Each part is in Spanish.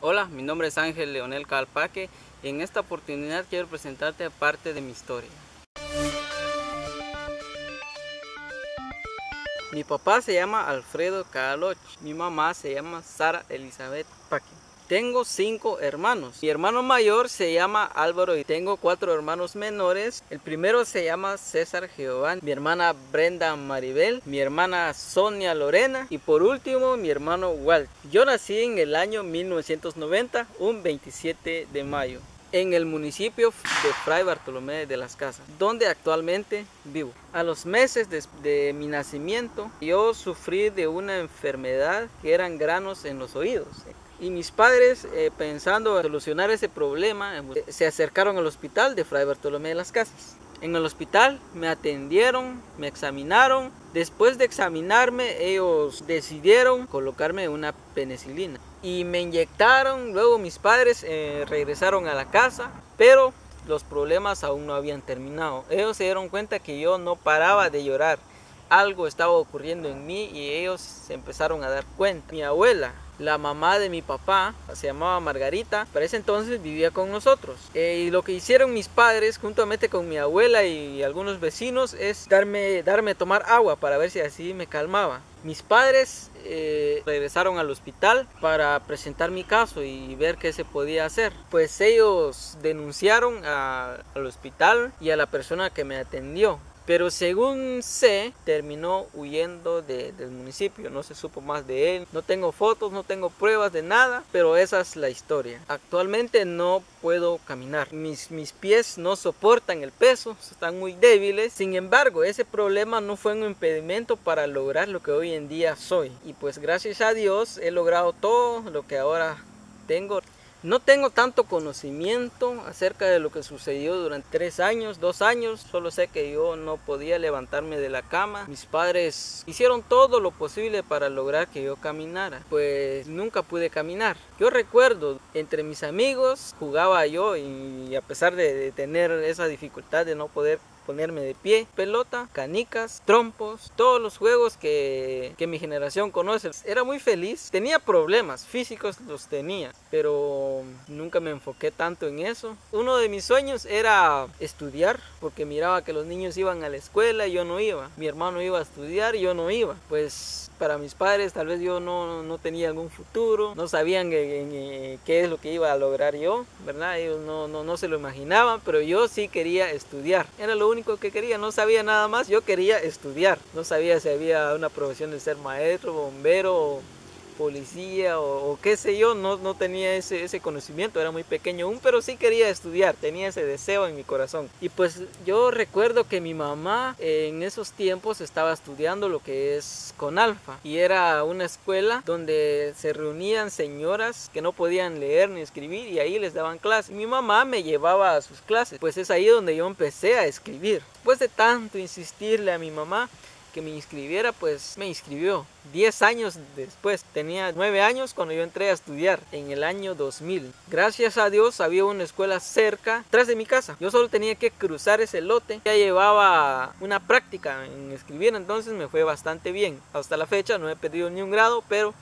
Hola, mi nombre es Ángel Leonel Calpaque y en esta oportunidad quiero presentarte parte de mi historia. Mi papá se llama Alfredo Caloch, mi mamá se llama Sara Elizabeth Paque. Tengo 5 hermanos. Mi hermano mayor se llama Álvaro y tengo 4 hermanos menores. El primero se llama César Giovanni, mi hermana Brenda Maribel, mi hermana Sonia Lorena y por último mi hermano Walt. Yo nací en el año 1990, un 27 de mayo, en el municipio de Fray Bartolomé de las Casas, donde actualmente vivo. A los meses de mi nacimiento, yo sufrí de una enfermedad que eran granos en los oídos. Y mis padres, pensando en solucionar ese problema, se acercaron al hospital de Fray Bartolomé de las Casas. En el hospital me atendieron, me examinaron. Después de examinarme, ellos decidieron colocarme una penicilina y me inyectaron. Luego mis padres regresaron a la casa, pero los problemas aún no habían terminado. Ellos se dieron cuenta que yo no paraba de llorar. Algo estaba ocurriendo en mí y ellos se empezaron a dar cuenta. Mi abuela, la mamá de mi papá, se llamaba Margarita, para ese entonces vivía con nosotros. Y lo que hicieron mis padres, juntamente con mi abuela y algunos vecinos, es darme a tomar agua para ver si así me calmaba. Mis padres regresaron al hospital para presentar mi caso y ver qué se podía hacer. Pues ellos denunciaron al hospital y a la persona que me atendió. Pero según sé, terminó huyendo del municipio, no se supo más de él. No tengo fotos, no tengo pruebas de nada, pero esa es la historia. Actualmente no puedo caminar, mis pies no soportan el peso, están muy débiles. Sin embargo, ese problema no fue un impedimento para lograr lo que hoy en día soy. Y pues gracias a Dios he logrado todo lo que ahora tengo. No tengo tanto conocimiento acerca de lo que sucedió durante 3 años, 2 años. Solo sé que yo no podía levantarme de la cama. Mis padres hicieron todo lo posible para lograr que yo caminara. Pues nunca pude caminar. Yo recuerdo, entre mis amigos jugaba yo y a pesar de tener esa dificultad de no poder ponerme de pie, pelota, canicas, trompos, todos los juegos que mi generación conoce. Era muy feliz, tenía problemas físicos, los tenía, pero nunca me enfoqué tanto en eso. Uno de mis sueños era estudiar, porque miraba que los niños iban a la escuela y yo no iba. Mi hermano iba a estudiar y yo no iba. Pues para mis padres tal vez yo no tenía algún futuro, no sabían qué es lo que iba a lograr yo, ¿verdad? Ellos no se lo imaginaban, pero yo sí quería estudiar. Era lo único que quería, no sabía nada más, yo quería estudiar. No sabía si había una profesión de ser maestro, bombero, policía o qué sé yo, no tenía ese conocimiento, era muy pequeño aún, pero sí quería estudiar, tenía ese deseo en mi corazón. Y pues yo recuerdo que mi mamá en esos tiempos estaba estudiando lo que es CONALFA y era una escuela donde se reunían señoras que no podían leer ni escribir y ahí les daban clases. Mi mamá me llevaba a sus clases, pues es ahí donde yo empecé a escribir. Después de tanto insistirle a mi mamá que me inscribiera, pues me inscribió. 10 años después, tenía 9 años cuando yo entré a estudiar en el año 2000. Gracias a Dios había una escuela cerca, atrás de mi casa. Yo solo tenía que cruzar ese lote. Ya llevaba una práctica en escribir, entonces me fue bastante bien. Hasta la fecha no he perdido ni un grado, pero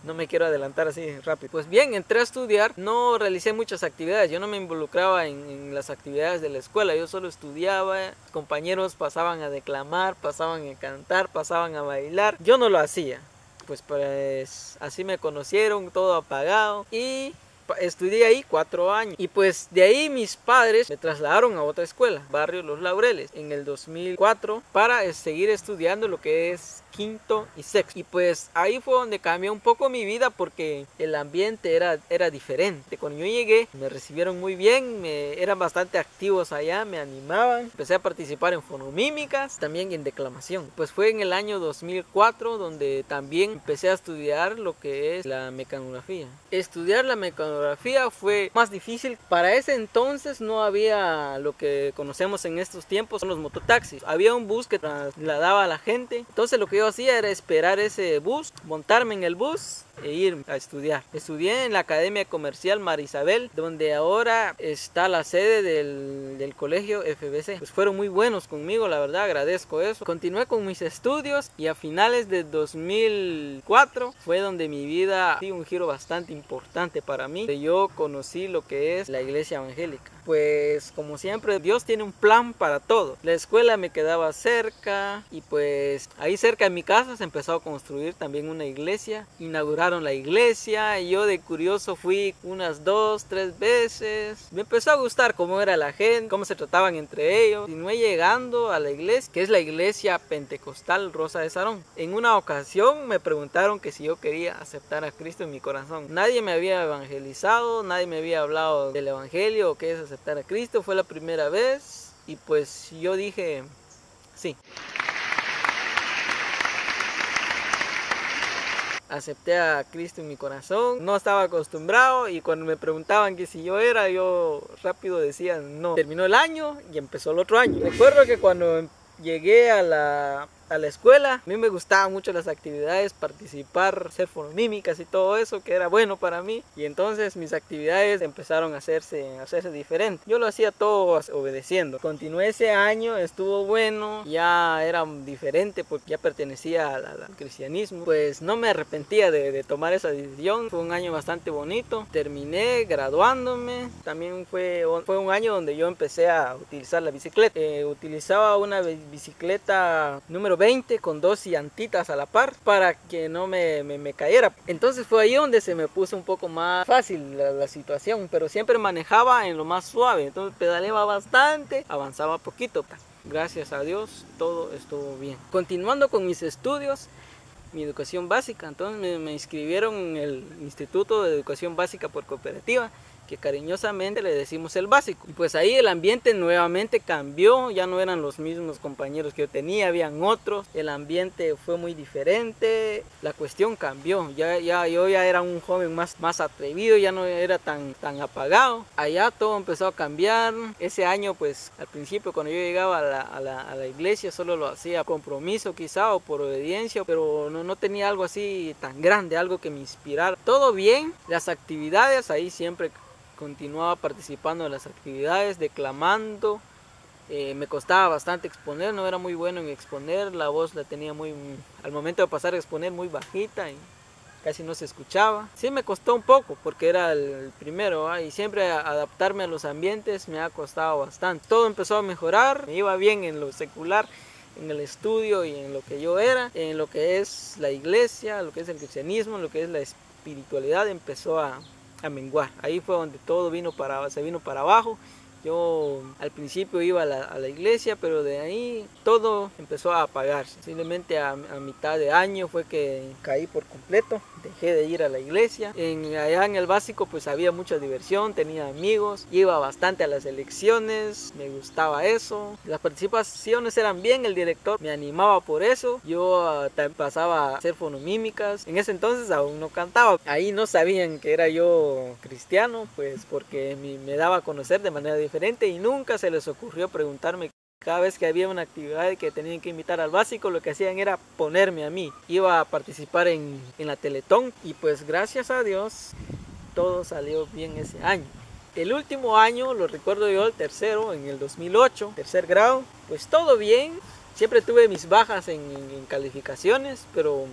no me quiero adelantar así rápido. Pues bien, entré a estudiar, no realicé muchas actividades, yo no me involucraba en las actividades de la escuela, yo solo estudiaba, compañeros pasaban a declamar, pasaban a cantar, pasaban a bailar, yo no lo hacía. Pues así me conocieron, todo apagado y estudié ahí 4 años y pues de ahí mis padres me trasladaron a otra escuela, barrio Los Laureles, en el 2004 para seguir estudiando lo que es quinto y sexto. Y pues ahí fue donde cambió un poco mi vida porque el ambiente era diferente. Cuando yo llegué me recibieron muy bien, eran bastante activos allá, me animaban. Empecé a participar en fonomímicas, también en declamación. Pues fue en el año 2004 donde también empecé a estudiar lo que es la mecanografía. Estudiar la mecanografía fue más difícil. Para ese entonces no había lo que conocemos en estos tiempos, son los mototaxis. Había un bus que trasladaba a la gente. Entonces lo que yo hacía era esperar ese bus, montarme en el bus e ir a estudiar. Estudié en la Academia Comercial María Isabel, donde ahora está la sede del colegio FBC. Pues fueron muy buenos conmigo, la verdad, agradezco eso. Continué con mis estudios y a finales de 2004 fue donde mi vida dio un giro bastante importante para mí. Yo conocí lo que es la iglesia evangélica. Pues como siempre, Dios tiene un plan para todo. La escuela me quedaba cerca y pues ahí cerca de mi casa se empezó a construir también una iglesia. Inauguraron la iglesia y yo de curioso fui unas 2, 3 veces. Me empezó a gustar cómo era la gente, cómo se trataban entre ellos. Continué llegando a la iglesia, que es la iglesia pentecostal Rosa de Sarón. En una ocasión me preguntaron que si yo quería aceptar a Cristo en mi corazón. Nadie me había evangelizado, nadie me había hablado del evangelio o qué es aceptar a Cristo. Fue la primera vez y pues yo dije sí. Acepté a Cristo en mi corazón, no estaba acostumbrado y cuando me preguntaban que si yo era, yo rápido decía no. Terminó el año y empezó el otro año. Recuerdo que cuando llegué a la escuela, a mí me gustaban mucho las actividades, participar, hacer fonomímicas y todo eso, que era bueno para mí. Y entonces mis actividades empezaron a hacerse diferentes. Yo lo hacía todo obedeciendo. Continué ese año, estuvo bueno, ya era diferente porque ya pertenecía al cristianismo. Pues no me arrepentía de tomar esa decisión. Fue un año bastante bonito. Terminé graduándome. También fue un año donde yo empecé a utilizar la bicicleta. Utilizaba una bicicleta número 20 con 2 llantitas a la par para que no me cayera. Entonces fue ahí donde se me puso un poco más fácil la situación, pero siempre manejaba en lo más suave, entonces pedaleaba bastante, avanzaba poquito. Gracias a Dios todo estuvo bien. Continuando con mis estudios, mi educación básica, entonces me inscribieron en el Instituto de Educación Básica por Cooperativa, que cariñosamente le decimos el básico. Y pues ahí el ambiente nuevamente cambió, ya no eran los mismos compañeros que yo tenía, habían otros, el ambiente fue muy diferente, la cuestión cambió, yo ya era un joven más atrevido, ya no era tan apagado. Allá todo empezó a cambiar. Ese año pues al principio cuando yo llegaba a la iglesia solo lo hacía compromiso quizá o por obediencia, pero no tenía algo así tan grande, algo que me inspirara. Todo bien, las actividades ahí siempre continuaba participando en las actividades, declamando. Me costaba bastante exponer, no era muy bueno en exponer, la voz la tenía al momento de pasar a exponer muy bajita y casi no se escuchaba. Sí me costó un poco porque era el primero, y siempre adaptarme a los ambientes me ha costado bastante. Todo empezó a mejorar, me iba bien en lo secular, en el estudio y en lo que yo era, en lo que es la iglesia, lo que es el cristianismo, lo que es la espiritualidad empezó a menguar. Ahí fue donde todo se vino para abajo. Yo al principio iba a la iglesia, pero de ahí todo empezó a apagarse. Simplemente a mitad de año fue que caí por completo, dejé de ir a la iglesia. Allá en el básico pues había mucha diversión, tenía amigos, iba bastante a las elecciones, me gustaba eso. Las participaciones eran bien, el director me animaba por eso. Yo pasaba a hacer fonomímicas. En ese entonces aún no cantaba. Ahí no sabían que era yo cristiano, pues porque me daba a conocer de manera diferente y nunca se les ocurrió preguntarme. Cada vez que había una actividad que tenían que invitar al básico, lo que hacían era ponerme a mí. Iba a participar en la Teletón y pues gracias a Dios todo salió bien ese año. El último año, lo recuerdo yo, el tercero, en el 2008, tercer grado, pues todo bien. Siempre tuve mis bajas en calificaciones, pero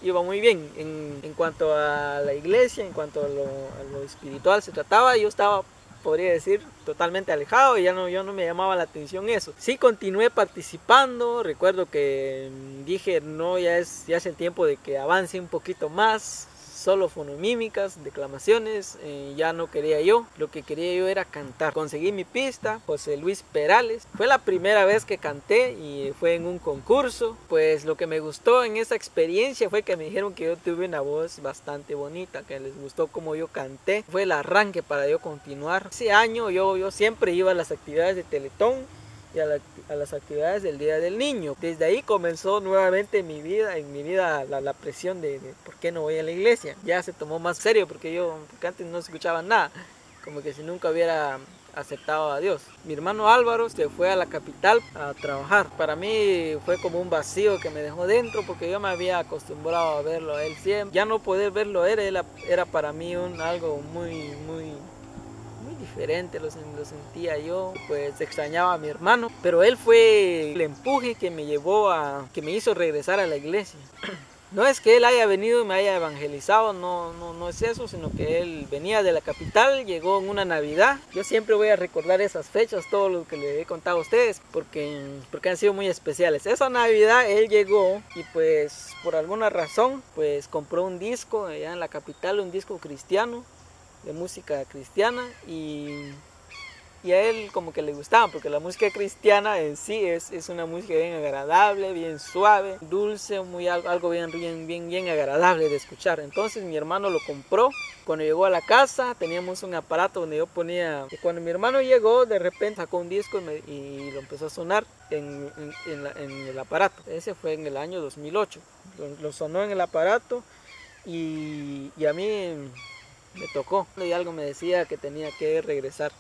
iba muy bien. En cuanto a la iglesia, en cuanto a lo espiritual se trataba, yo estaba, podría decir, totalmente alejado y yo no me llamaba la atención eso. Sí continué participando, recuerdo que dije no, ya es el tiempo de que avance un poquito más, solo fonomímicas, declamaciones, ya no quería yo, lo que quería yo era cantar. Conseguí mi pista, José Luis Perales, fue la primera vez que canté y fue en un concurso. Pues lo que me gustó en esa experiencia fue que me dijeron que yo tuve una voz bastante bonita, que les gustó como yo canté, fue el arranque para yo continuar. Ese año yo siempre iba a las actividades de Teletón y a las actividades del Día del Niño. Desde ahí comenzó nuevamente en mi vida la presión de por qué no voy a la iglesia. Ya se tomó más serio porque antes no escuchaba nada, como que si nunca hubiera aceptado a Dios. Mi hermano Álvaro se fue a la capital a trabajar. Para mí fue como un vacío que me dejó dentro porque yo me había acostumbrado a verlo a él siempre. Ya no poder verlo era para mí algo muy diferente, lo sentía yo, pues extrañaba a mi hermano, pero él fue el empuje que me hizo regresar a la iglesia. No es que él haya venido y me haya evangelizado, no es eso, sino que él venía de la capital, llegó en una Navidad. Yo siempre voy a recordar esas fechas, todo lo que le he contado a ustedes, porque han sido muy especiales. Esa Navidad él llegó y pues por alguna razón pues compró un disco allá en la capital, un disco cristiano, de música cristiana, y a él como que le gustaba, porque la música cristiana en sí es una música bien agradable, bien suave, dulce, algo bien agradable de escuchar. Entonces mi hermano lo compró. Cuando llegó a la casa teníamos un aparato donde yo ponía, y cuando mi hermano llegó de repente sacó un disco y lo empezó a sonar en el aparato. Ese fue en el año 2008, lo sonó en el aparato y a mí me tocó, y algo me decía que tenía que regresar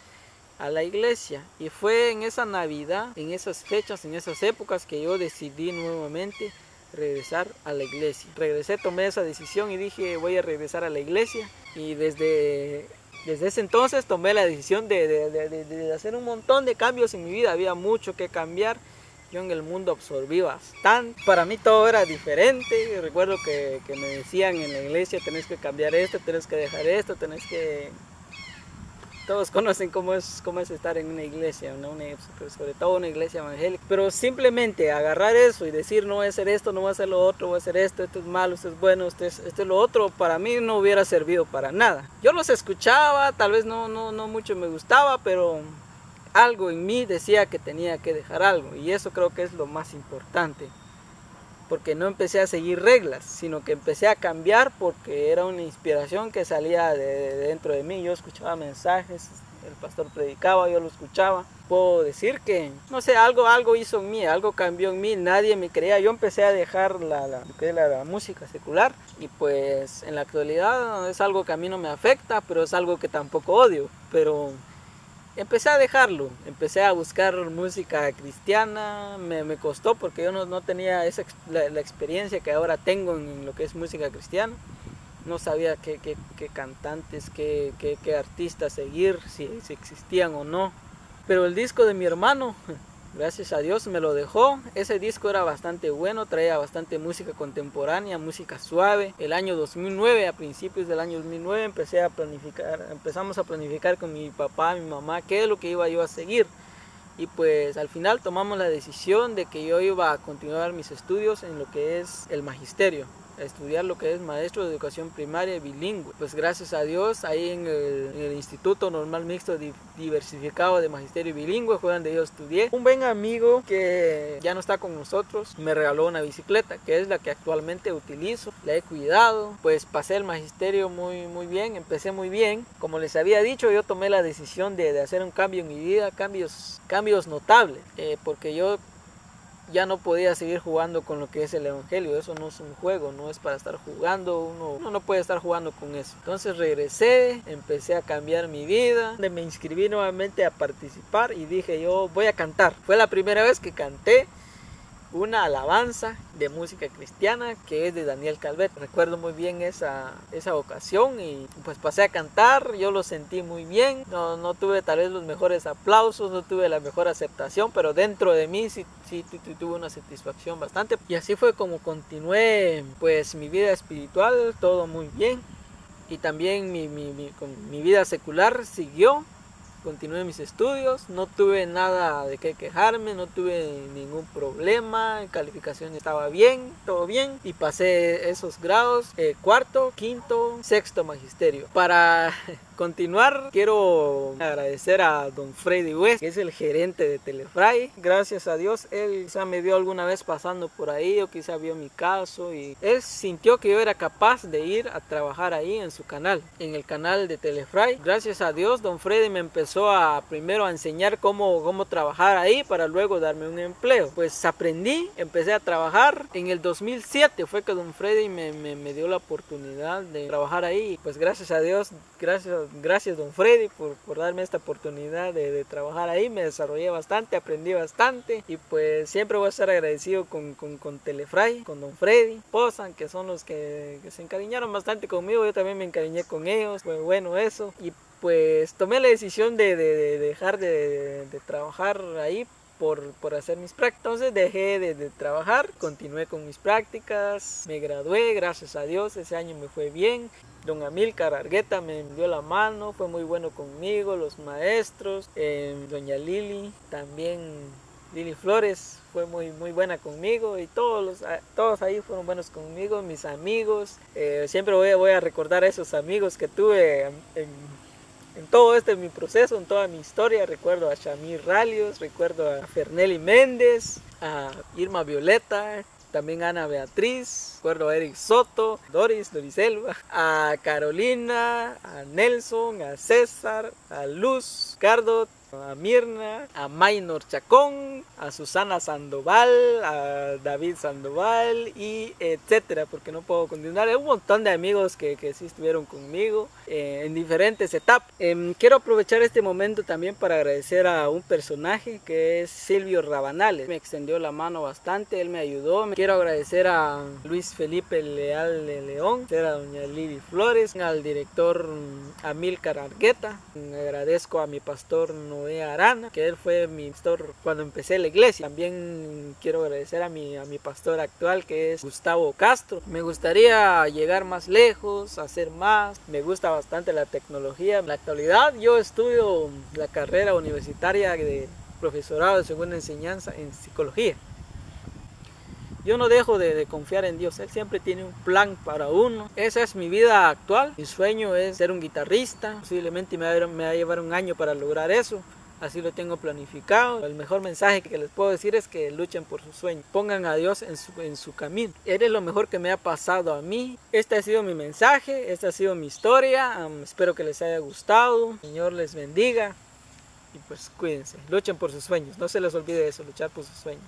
a la iglesia, y fue en esa Navidad, en esas fechas, en esas épocas que yo decidí nuevamente regresar a la iglesia. Regresé, tomé esa decisión y dije voy a regresar a la iglesia, y desde ese entonces tomé la decisión de hacer un montón de cambios en mi vida. Había mucho que cambiar. Yo en el mundo absorbí bastante. Para mí todo era diferente. Recuerdo que me decían en la iglesia, tenés que cambiar esto, tenés que dejar esto, tenés que... Todos conocen cómo es estar en una iglesia, sobre todo una iglesia evangélica. Pero simplemente agarrar eso y decir no voy a hacer esto, no voy a hacer lo otro, voy a hacer esto es malo, esto es bueno, esto es lo otro, para mí no hubiera servido para nada. Yo los escuchaba, tal vez no mucho me gustaba, pero algo en mí decía que tenía que dejar algo, y eso creo que es lo más importante, porque no empecé a seguir reglas, sino que empecé a cambiar porque era una inspiración que salía de dentro de mí. Yo escuchaba mensajes, el pastor predicaba, yo lo escuchaba. Puedo decir que, no sé, algo hizo en mí, algo cambió en mí, nadie me creía. Yo empecé a dejar la música secular, y pues en la actualidad es algo que a mí no me afecta, pero es algo que tampoco odio, pero... empecé a dejarlo, empecé a buscar música cristiana. Me costó porque yo no tenía la experiencia que ahora tengo en lo que es música cristiana. No sabía qué cantantes, qué artistas seguir, si existían o no. Pero el disco de mi hermano, gracias a Dios me lo dejó. Ese disco era bastante bueno, traía bastante música contemporánea, música suave. El año 2009, a principios del año 2009, empezamos a planificar con mi papá, mi mamá, qué es lo que iba yo a seguir. Y pues al final tomamos la decisión de que yo iba a continuar mis estudios en lo que es el magisterio, a estudiar lo que es maestro de educación primaria bilingüe. Pues gracias a Dios, ahí en el Instituto Normal Mixto Diversificado de Magisterio Bilingüe fue donde yo estudié. Un buen amigo que ya no está con nosotros me regaló una bicicleta, que es la que actualmente utilizo. La he cuidado, pues pasé el magisterio muy bien, empecé muy bien. Como les había dicho, yo tomé la decisión de hacer un cambio en mi vida, cambios notables, porque yo ya no podía seguir jugando con lo que es el evangelio. Eso no es un juego, no es para estar jugando, uno no puede estar jugando con eso. Entonces regresé, empecé a cambiar mi vida, me inscribí nuevamente a participar y dije yo voy a cantar. Fue la primera vez que canté una alabanza de música cristiana que es de Daniel Calvet. Recuerdo muy bien esa ocasión y pues pasé a cantar. Yo lo sentí muy bien. No tuve tal vez los mejores aplausos, no tuve la mejor aceptación, pero dentro de mí sí tuve una satisfacción bastante. Y así fue como continué pues mi vida espiritual, todo muy bien. Y también mi vida secular siguió. Continué mis estudios, no tuve nada de qué quejarme, no tuve ningún problema, en calificación estaba bien, todo bien, y pasé esos grados, cuarto, quinto, sexto magisterio. Para continuar, quiero agradecer a don Freddy West, que es el gerente de Telefray. Gracias a Dios, él quizá me vio alguna vez pasando por ahí, o quizá vio mi caso, y él sintió que yo era capaz de ir a trabajar ahí en su canal, en el canal de Telefray. Gracias a Dios, don Freddy me empezó primero a enseñar cómo trabajar ahí para luego darme un empleo. Pues aprendí, empecé a trabajar. En el 2007 fue que don Freddy me dio la oportunidad de trabajar ahí. Pues gracias a Dios, gracias gracias don Freddy por darme esta oportunidad de trabajar ahí. Me desarrollé bastante, aprendí bastante y pues siempre voy a estar agradecido con Telefray, con don Freddy, Pozan, que son los que se encariñaron bastante conmigo. Yo también me encariñé con ellos, fue bueno eso. Y pues tomé la decisión de dejar de trabajar ahí por hacer mis prácticas. Entonces dejé de trabajar, continué con mis prácticas, me gradué, gracias a Dios, ese año me fue bien. Don Amílcar Argueta me dio la mano, fue muy bueno conmigo, los maestros, doña Lili, también Lili Flores fue muy buena conmigo y todos ahí fueron buenos conmigo, mis amigos. Siempre voy a recordar a esos amigos que tuve en todo mi proceso, en toda mi historia. Recuerdo a Shamir Ralios, recuerdo a Fernelli Méndez, a Irma Violeta, también a Ana Beatriz, recuerdo a Eric Soto, Doris Elba, a Carolina, a Nelson, a César, a Luz, Ricardo, a Mirna, a Maynor Chacón, a Susana Sandoval, a David Sandoval y etcétera, porque no puedo continuar. Hay un montón de amigos que sí estuvieron conmigo en diferentes etapas. Quiero aprovechar este momento también para agradecer a un personaje que es Silvio Rabanales. Me extendió la mano bastante, él me ayudó. Quiero agradecer a Luis Felipe Leal de León, a doña Lili Flores, al director Amílcar Argueta. Agradezco a mi pastor Noé Arana, que él fue mi pastor cuando empecé la iglesia. También quiero agradecer a mi pastor actual, que es Gustavo Castro. Me gustaría llegar más lejos, hacer más. Me gusta bastante la tecnología. En la actualidad yo estudio la carrera universitaria de profesorado de segunda enseñanza en psicología. Yo no dejo de confiar en Dios, Él siempre tiene un plan para uno. Esa es mi vida actual. Mi sueño es ser un guitarrista. Posiblemente me va a llevar un año para lograr eso. Así lo tengo planificado. El mejor mensaje que les puedo decir es que luchen por sus sueños. Pongan a Dios en su camino. Eres lo mejor que me ha pasado a mí. Este ha sido mi mensaje, esta ha sido mi historia. Espero que les haya gustado. El Señor les bendiga. Y pues cuídense, luchen por sus sueños. No se les olvide eso, luchar por sus sueños.